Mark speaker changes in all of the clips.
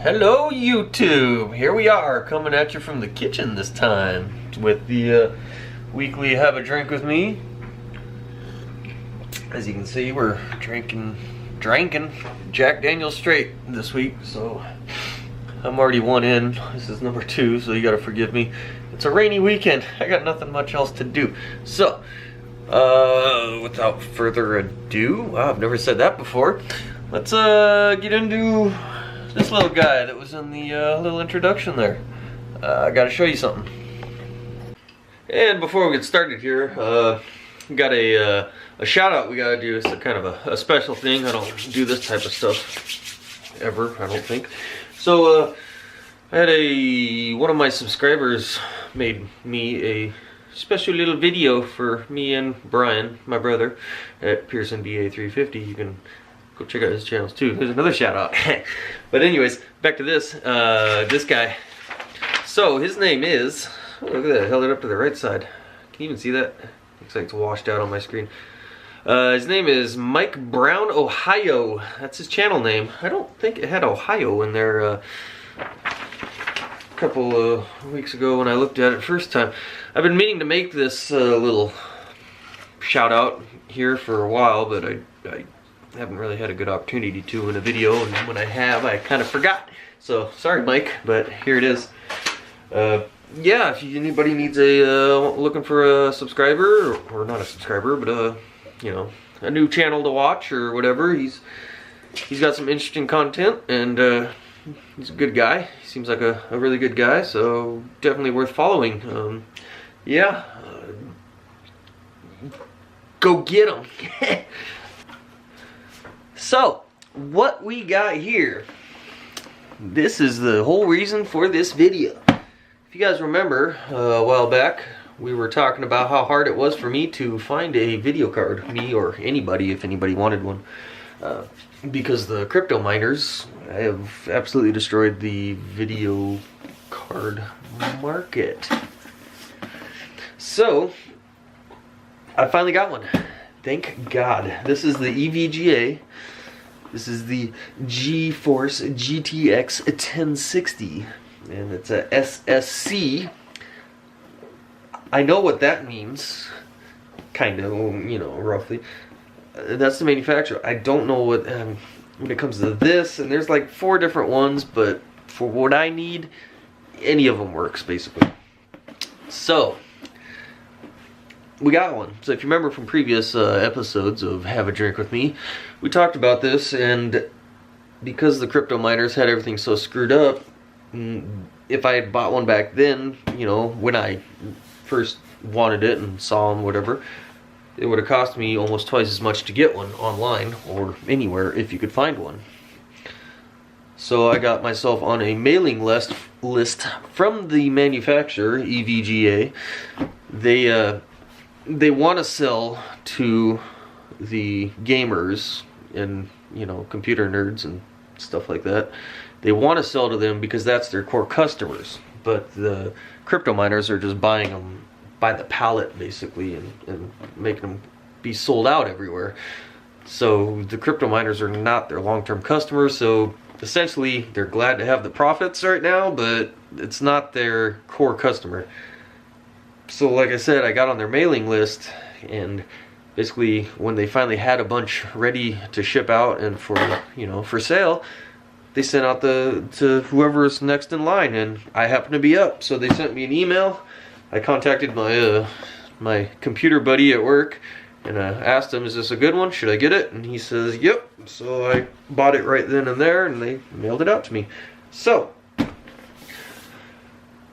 Speaker 1: Hello YouTube! Here we are, coming at you from the kitchen this time with the weekly Have a Drink with Me. As you can see, we're drinking Jack Daniel's straight this week, so I'm already one in. This is number 2, so you gotta forgive me. It's a rainy weekend. I got nothing much else to do. So, without further ado, wow, I've never said that before. Let's get into this little guy that was in the little introduction there. I gotta show you something. And before we get started here, we got a shout out we gotta do. It's a kind of a special thing. I don't do this type of stuff ever, I don't think. So I had one of my subscribers made me a special little video for me and Brian, my brother, at Pearson BA350. You can go check out his channels too. There's another shout out. But anyways, back to this guy. So his name is, oh, look at that, I held it up to the right side. Can you even see that? Looks like it's washed out on my screen. His name is Mike Brown Ohio. That's his channel name. I don't think it had Ohio in there a couple of weeks ago when I looked at it first time. I've been meaning to make this little shout out here for a while, but I haven't really had a good opportunity to in a video, and when I have, I kind of forgot. So sorry, Mike, but here it is. Yeah, if anybody needs looking for a subscriber, or not a subscriber, but you know, a new channel to watch or whatever, he's got some interesting content, and he's a good guy. He seems like a really good guy, so definitely worth following. Yeah, go get him. So, what we got here, this is the whole reason for this video. If you guys remember, a while back, we were talking about how hard it was for me to find a video card, me or anybody, if anybody wanted one, because the crypto miners have absolutely destroyed the video card market. So, I finally got one. Thank God. This is the EVGA. This is the GeForce GTX 1060, and it's a SSC. I know what that means, kind of, you know, roughly. That's the manufacturer. I don't know what, when it comes to this, and there's like 4 different ones, but for what I need, any of them works, basically. So, we got one. So if you remember from previous episodes of Have a Drink with Me, we talked about this, and because the crypto miners had everything so screwed up, if I had bought one back then, you know, when I first wanted it and saw them, whatever, it would have cost me almost twice as much to get one online or anywhere if you could find one. So I got myself on a mailing list from the manufacturer, EVGA. They want to sell to the gamers and, you know, computer nerds and stuff like that. They want to sell to them because that's their core customers. But the crypto miners are just buying them by the pallet, basically, and making them be sold out everywhere. So the crypto miners are not their long-term customers. So essentially, they're glad to have the profits right now, but it's not their core customer. So like I said, I got on their mailing list, and basically when they finally had a bunch ready to ship out and for, you know, for sale, they sent out to whoever's next in line, and I happened to be up. So they sent me an email. I contacted my computer buddy at work, and I asked him, is this a good one? Should I get it? And he says, yep. So I bought it right then and there, and they mailed it out to me. So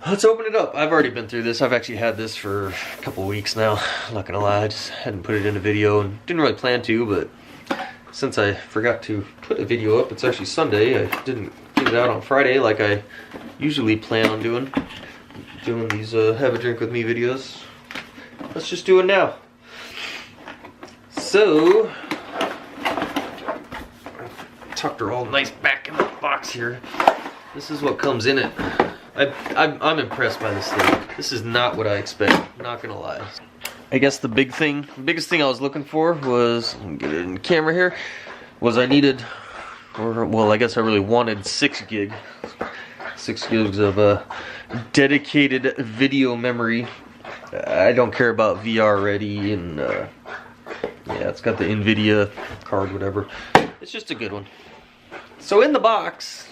Speaker 1: let's open it up. I've already been through this. I've actually had this for a couple weeks now. I'm not gonna lie, I just hadn't put it in a video and didn't really plan to, but since I forgot to put a video up, it's actually Sunday. I didn't get it out on Friday like I usually plan on doing these Have a Drink with Me videos. Let's just do it now. So, tucked her all nice back in the box here. This is what comes in it. I'm impressed by this thing. This is not what I expect, not gonna lie. I guess the biggest thing I was looking for was, let me get it in the camera here, was I needed or well, I guess I really wanted 6 gig. 6 gigs of dedicated video memory. I don't care about VR ready, and yeah, it's got the NVIDIA card, whatever. It's just a good one. So in the box,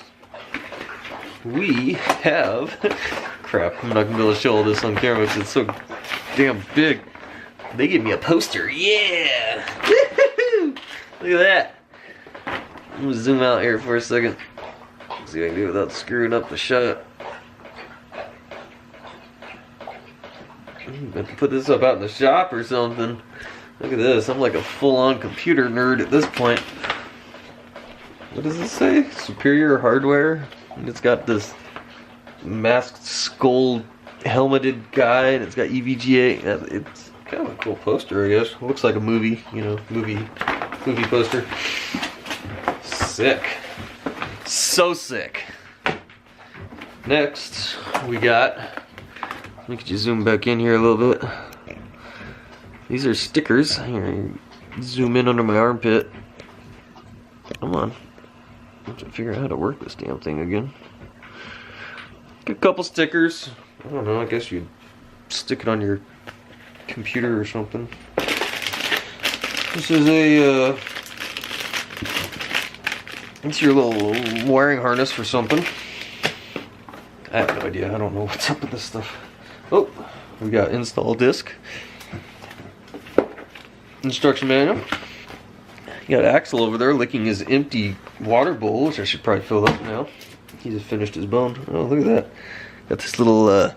Speaker 1: we have, crap, I'm not gonna be able to show all this on camera because it's so damn big. They gave me a poster, yeah! Look at that. I'm gonna zoom out here for a second. See what I can do without screwing up the shot. I have to put this up out in the shop or something. Look at this, I'm like a full-on computer nerd at this point. What does this say? Superior hardware? And it's got this masked skull helmeted guy, and it's got EVGA. It's kind of a cool poster, I guess. It looks like a movie, you know, movie poster. Sick. So sick. Next, we got, let me get you zoom back in here a little bit. These are stickers. Here, zoom in under my armpit. Come on. I'm trying to figure out how to work this damn thing again. A couple stickers. I don't know, I guess you'd stick it on your computer or something. This is a, it's your little wiring harness for something. I have no idea, I don't know what's up with this stuff. Oh, we got install disk. Instruction manual. You got Axel over there licking his empty water bowl, which I should probably fill up now. He just finished his bone. Oh, look at that. Got this little,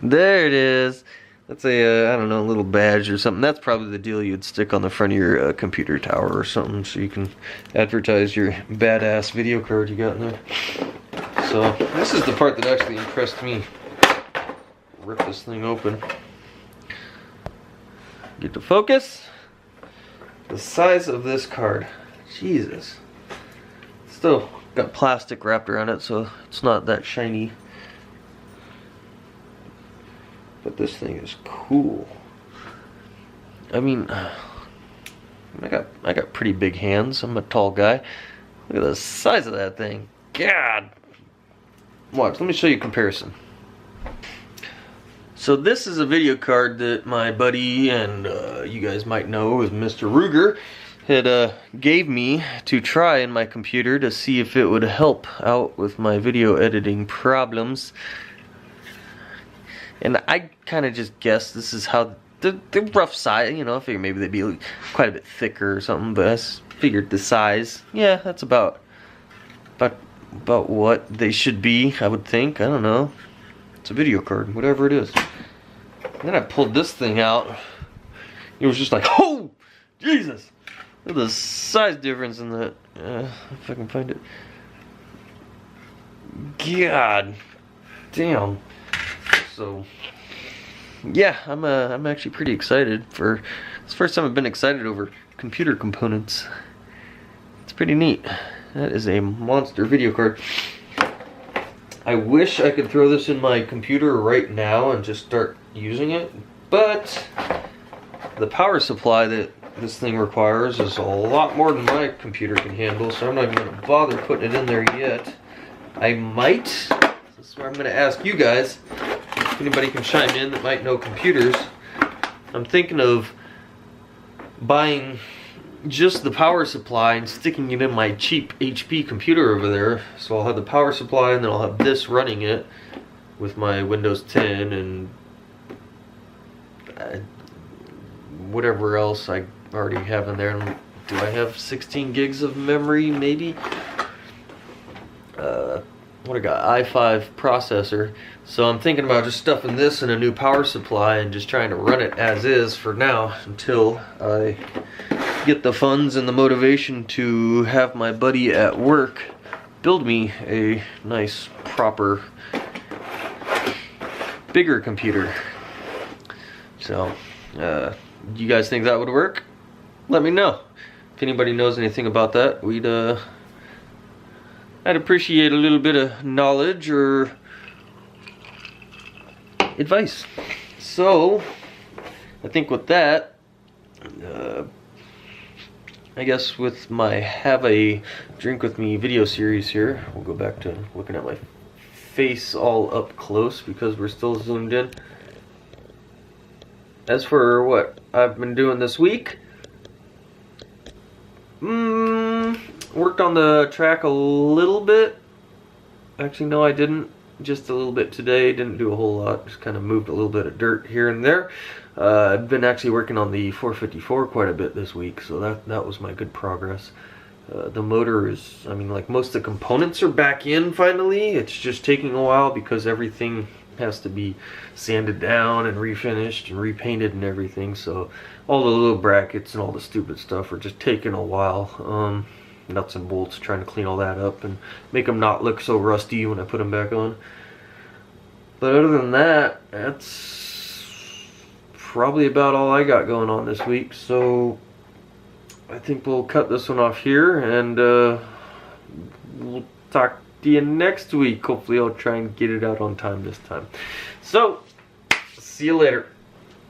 Speaker 1: there it is. That's a, I don't know, a little badge or something. That's probably the deal you'd stick on the front of your computer tower or something so you can advertise your badass video card you got in there. So, this is the part that actually impressed me. Rip this thing open. Get to focus. The size of this card. Jesus. Still got plastic wrapped around it, so it's not that shiny. But this thing is cool. I mean, I got pretty big hands. I'm a tall guy. Look at the size of that thing. God. Watch, let me show you a comparison. So this is a video card that my buddy, and you guys might know as Mr. Ruger, had gave me to try in my computer to see if it would help out with my video editing problems. And I kind of just guessed this is how the rough size, you know, I figured maybe they'd be quite a bit thicker or something, but I figured the size, yeah, that's about what they should be, I would think. I don't know. It's a video card, whatever it is. And then I pulled this thing out. It was just like, oh, Jesus! Look at the size difference in that. If I can find it. God damn. So, yeah, I'm actually pretty excited for. It's the first time I've been excited over computer components. It's pretty neat. That is a monster video card. I wish I could throw this in my computer right now and just start using it, but the power supply that this thing requires is a lot more than my computer can handle, so I'm not even going to bother putting it in there yet. I might, this is where I'm going to ask you guys, if anybody can chime in that might know computers. I'm thinking of buying just the power supply and sticking it in my cheap HP computer over there. So I'll have the power supply and then I'll have this running it with my Windows 10 and whatever else I already have in there. Do I have 16 gigs of memory maybe? What I got, i5 processor. So I'm thinking about just stuffing this in a new power supply and just trying to run it as is for now until I get the funds and the motivation to have my buddy at work build me a nice, proper, bigger computer. So, you guys think that would work? Let me know. If anybody knows anything about that, I'd appreciate a little bit of knowledge or advice. So, I think with that, I guess with my Have a Drink With Me video series here, we'll go back to looking at my face all up close because we're still zoomed in. As for what I've been doing this week, worked on the track a little bit. Actually, no, I didn't. Just a little bit today. Didn't do a whole lot. Just kind of moved a little bit of dirt here and there. I've been actually working on the 454 quite a bit this week, so that was my good progress. The motor is, I mean, like most of the components are back in finally. It's just taking a while because everything has to be sanded down and refinished and repainted and everything. So all the little brackets and all the stupid stuff are just taking a while. Nuts and bolts, trying to clean all that up and make them not look so rusty when I put them back on. But other than that, that's probably about all I got going on this week. So I think we'll cut this one off here, and we'll talk to you next week. Hopefully I'll try and get it out on time this time. So, see you later.